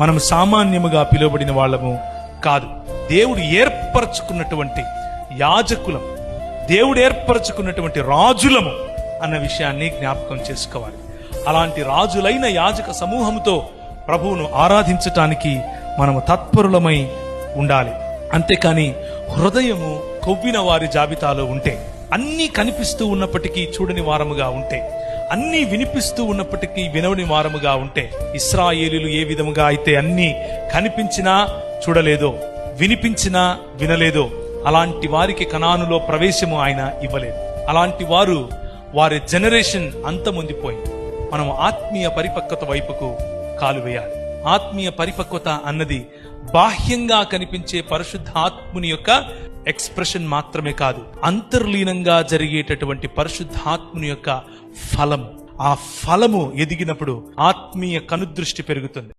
మనం సామాన్యముగా పిలువబడిన వాళ్ళము కాదు. దేవుడు ఏర్పరచుకున్నటువంటి యాజకులం, దేవుడు ఏర్పరచుకున్నటువంటి రాజులము అన్న విషయాన్ని జ్ఞాపకం చేసుకోవాలి. అలాంటి రాజులైన యాజక సమూహంతో ప్రభువును ఆరాధించటానికి మనము తత్పరులమై ఉండాలి. అంతేకాని హృదయము కొవ్విన వారి జాబితాలో ఉంటే, అన్నీ కనిపిస్తూ ఉన్నప్పటికీ చూడని వారముగా ఉంటే, అన్నీ వినిపిస్తూ ఉన్నప్పటికీ వినవని వారముగా ఉంటే, ఇశ్రాయేలీయులు ఏ విధముగా అయితే అన్నీ కనిపించినా చూడలేదో, వినిపించినా వినలేదో, అలాంటి వారికి కనానులో ప్రవేశము ఆయన ఇవ్వలేదు. అలాంటి వారి జనరేషన్ అంతమొందిపోయింది. మనం ఆత్మీయ పరిపక్వత వైపుకు కాలు వేయాలి. ఆత్మీయ పరిపక్వత అన్నది బాహ్యంగా కనిపించే పరిశుద్ధాత్ముని యొక్క ఎక్స్ప్రెషన్ మాత్రమే కాదు, అంతర్లీనంగా జరిగేటటువంటి పరిశుద్ధాత్ముని యొక్క ఫలము. ఆ ఫలము ఎదిగినప్పుడు ఆత్మీయ కనుదృష్టి పెరుగుతుంది.